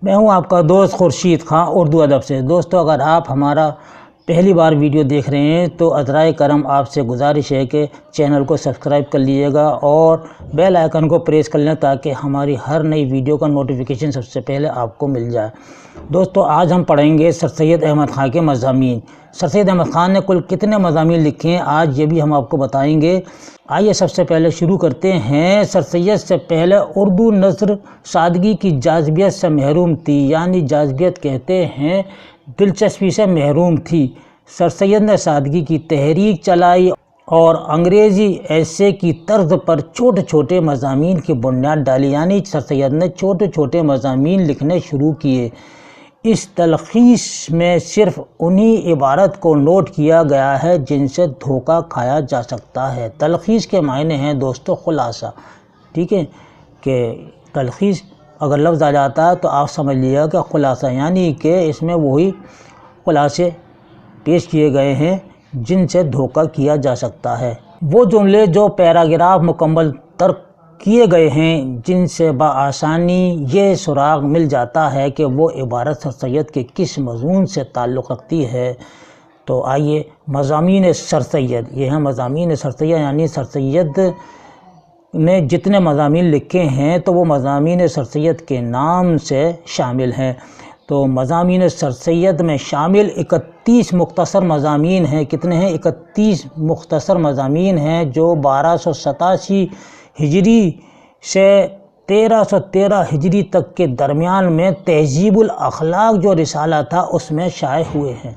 میں ہوں آپ کا دوست خورشید خان اردو ادب سے۔ دوستو، اگر آپ ہمارا پہلی بار ویڈیو دیکھ رہے ہیں تو عذرائے کرم آپ سے گزارش ہے کہ چینل کو سبسکرائب کر لیجیے گا اور بیل آئیکن کو پریس کر لیں تاکہ ہماری ہر نئی ویڈیو کا نوٹیفیکیشن سب سے پہلے آپ کو مل جائے۔ دوستو، آج ہم پڑھیں گے سر سید احمد خان کے مضامین۔ سر سید احمد خان نے کل کتنے مضامین لکھے ہیں آج یہ بھی ہم آپ کو بتائیں گے۔ آئیے سب سے پہلے شروع کرتے ہیں۔ سر سید سے پہلے اردو نثر سادگی کی جاذبیت سے محروم تھی، یعنی جاذبیت کہتے ہیں دلچسپی سے محروم تھی۔ سر سید نے سادگی کی تحریک چلائی اور انگریزی ایسے کی طرز پر چھوٹے چھوٹے مضامین کی بنیاد ڈالی، یعنی سر سید نے چھوٹے چھوٹے مضامین لکھنے شروع کیے۔ اس تلخیص میں صرف انہی عبارت کو نوٹ کیا گیا ہے جن سے دھوکہ کھایا جا سکتا ہے۔ تلخیص کے معنی ہیں دوستو خلاصہ، ٹھیک ہے، کہ تلخیص اگر لفظ آ جاتا ہے تو آپ سمجھ لیجیے کہ خلاصہ، یعنی کہ اس میں وہی خلاصے پیش کیے گئے ہیں جن سے دھوکہ کیا جا سکتا ہے۔ وہ جملے جو پیراگراف مکمل ترک کیے گئے ہیں جن سے بآسانی یہ سراغ مل جاتا ہے کہ وہ عبارت سر سید کے کس مضمون سے تعلق رکھتی ہے۔ تو آئیے مضامین سر سید، یہ ہیں مضامین سر سید، یعنی سر سید نے جتنے مضامین لکھے ہیں تو وہ مضامین سر سید کے نام سے شامل ہیں۔ تو مضامین سر سید میں شامل 31 مختصر مضامین ہیں۔ کتنے ہیں؟ 31 مختصر مضامین ہیں جو 1287 ہجری سے 1313 ہجری تک کے درمیان میں تہذیب الاخلاق جو رسالہ تھا اس میں شائع ہوئے ہیں۔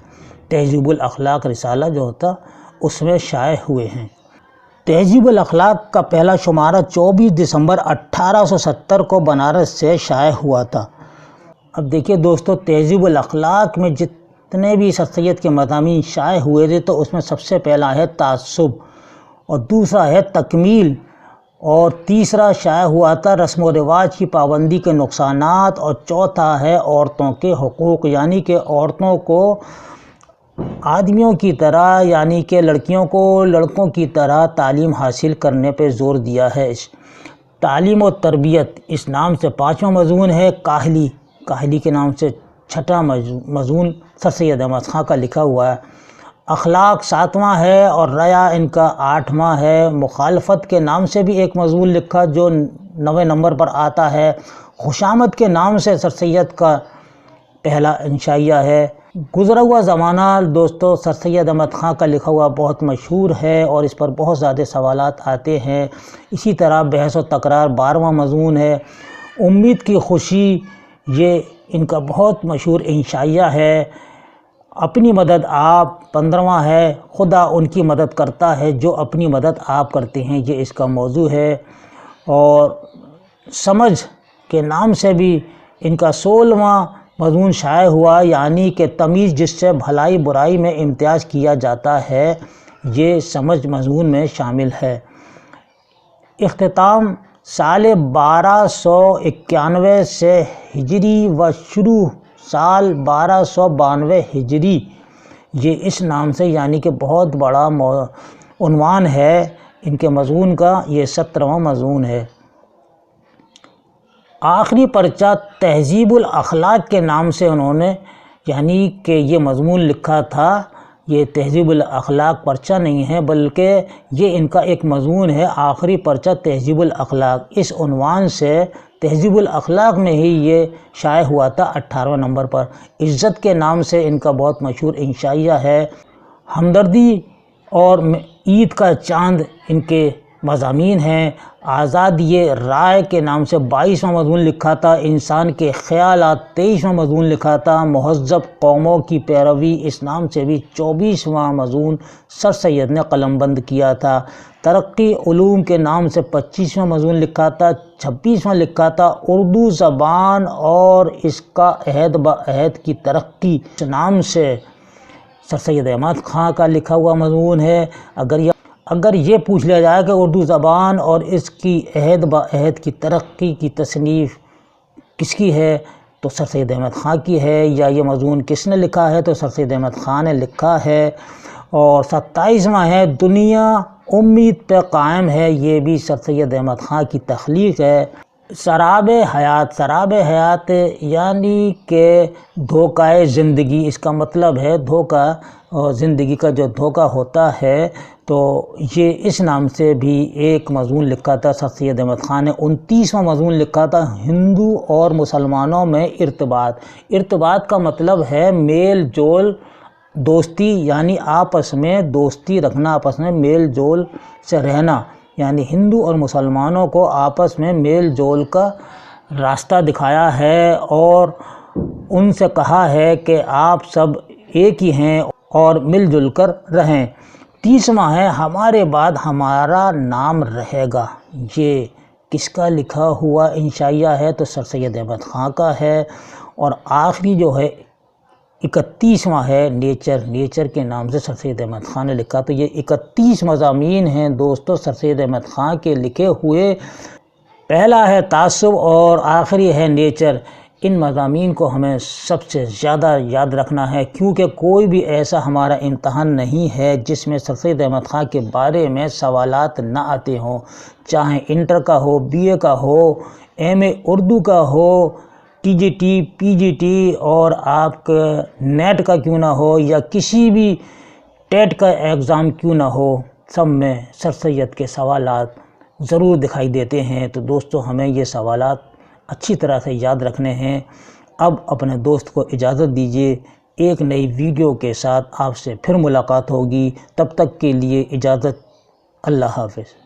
تہذیب الاخلاق رسالہ جو ہوتا اس میں شائع ہوئے ہیں۔ تہذیب الاخلاق کا پہلا شمارہ 24 دسمبر 1870 کو بنارس سے شائع ہوا تھا۔ اب دیکھیے دوستو، تہذیب الاخلاق میں جتنے بھی سر سید کے مضامین شائع ہوئے تھے تو اس میں سب سے پہلا ہے تعصب، اور دوسرا ہے تکمیل، اور تیسرا شائع ہوا تھا رسم و رواج کی پابندی کے نقصانات، اور چوتھا ہے عورتوں کے حقوق، یعنی کہ عورتوں کو آدمیوں کی طرح، یعنی کہ لڑکیوں کو لڑکوں کی طرح تعلیم حاصل کرنے پہ زور دیا ہے۔ تعلیم و تربیت اس نام سے 5واں مضمون ہے۔ کاہلی کے نام سے 6واں مضمون سر سید احمد خان کا لکھا ہوا ہے۔ اخلاق 7واں ہے اور ریا ان کا 8واں ہے۔ مخالفت کے نام سے بھی ایک مضمون لکھا جو 9ویں نمبر پر آتا ہے۔ خوشامد کے نام سے سر سید کا پہلا انشائیہ ہے۔ گزرا ہوا زمانہ دوستو سر سید احمد خان کا لکھا ہوا بہت مشہور ہے اور اس پر بہت زیادہ سوالات آتے ہیں۔ اسی طرح بحث و تکرار 12واں مضمون ہے۔ امید کی خوشی یہ ان کا بہت مشہور انشائیہ ہے۔ اپنی مدد آپ 15واں ہے۔ خدا ان کی مدد کرتا ہے جو اپنی مدد آپ کرتے ہیں، یہ اس کا موضوع ہے۔ اور سمجھ کے نام سے بھی ان کا 16واں مضمون شائع ہوا، یعنی کہ تمیز جس سے بھلائی برائی میں امتیاز کیا جاتا ہے، یہ سمجھ مضمون میں شامل ہے۔ اختتام سال 1291 سے ہجری و شروع سال 1292 ہجری، یہ اس نام سے، یعنی کہ بہت بڑا عنوان ہے ان کے مضمون کا، یہ 17واں مضمون ہے۔ آخری پرچہ تہذیب الاخلاق کے نام سے انہوں نے، یعنی کہ یہ مضمون لکھا تھا۔ یہ تہذیب الاخلاق پرچہ نہیں ہے بلکہ یہ ان کا ایک مضمون ہے، آخری پرچہ تہذیب الاخلاق، اس عنوان سے تہذیب الاخلاق میں ہی یہ شائع ہوا تھا 18ویں نمبر پر۔ عزت کے نام سے ان کا بہت مشہور انشائیہ ہے۔ ہمدردی اور عید کا چاند ان کے مضامین ہیں۔ آزادی رائے کے نام سے 22واں مضمون لکھا تھا۔ انسان کے خیالات 23واں مضمون لکھا تھا۔ مہذب قوموں کی پیروی اس نام سے بھی 24واں مضمون سر سید نے قلم بند کیا تھا۔ ترقی علوم کے نام سے 25واں مضمون لکھا تھا۔ 26واں لکھا تھا اردو زبان اور اس کا عہد با عہد کی ترقی، اس نام سے سر سید احمد خان کا لکھا ہوا مضمون ہے۔ اگر یہ پوچھ لیا جائے کہ اردو زبان اور اس کی عہد با عہد کی ترقی کی تصنیف کس کی ہے تو سر سید احمد خان کی ہے، یا یہ مضمون کس نے لکھا ہے تو سر سید احمد خان نے لکھا ہے۔ اور 27واں ہے دنیا امید پہ قائم ہے، یہ بھی سر سید احمد خان کی تخلیق ہے۔ سراب حیات، سراب حیات یعنی کہ دھوکہ زندگی، اس کا مطلب ہے دھوکہ، زندگی کا جو دھوکہ ہوتا ہے۔ تو یہ اس نام سے بھی ایک مضمون لکھا تھا سر سید احمد خان نے، 29واں مضمون لکھا تھا، ہندو اور مسلمانوں میں ارتباط۔ ارتباط کا مطلب ہے میل جول، دوستی، یعنی آپس میں دوستی رکھنا، آپس میں میل جول سے رہنا، یعنی ہندو اور مسلمانوں کو آپس میں میل جول کا راستہ دکھایا ہے اور ان سے کہا ہے کہ آپ سب ایک ہی ہیں اور مل جل کر رہیں۔ 30واں ہے ہمارے بعد ہمارا نام رہے گا۔ یہ کس کا لکھا ہوا انشائیہ ہے؟ تو سر سید احمد خان کا ہے۔ اور آخری جو ہے 31واں ہے نیچر، نیچر کے نام سے سر سید احمد خان نے لکھا۔ تو یہ 31 مضامین ہیں دوستو سر سید احمد خان کے لکھے ہوئے۔ پہلا ہے تعصب اور آخری ہے نیچر۔ ان مضامین کو ہمیں سب سے زیادہ یاد رکھنا ہے، کیونکہ کوئی بھی ایسا ہمارا امتحان نہیں ہے جس میں سر سید احمد خان کے بارے میں سوالات نہ آتے ہوں، چاہے انٹر کا ہو، بی اے کا ہو، ایم اے اردو کا ہو، ٹی جی ٹی، پی جی ٹی، اور آپ کا نیٹ کا کیوں نہ ہو، یا کسی بھی ٹیٹ کا ایگزام کیوں نہ ہو، سب میں سر سید کے سوالات ضرور دکھائی دیتے ہیں۔ تو دوستو ہمیں یہ سوالات اچھی طرح سے یاد رکھنے ہیں۔ اب اپنے دوست کو اجازت دیجیے، ایک نئی ویڈیو کے ساتھ آپ سے پھر ملاقات ہوگی، تب تک کے لیے اجازت، اللہ حافظ۔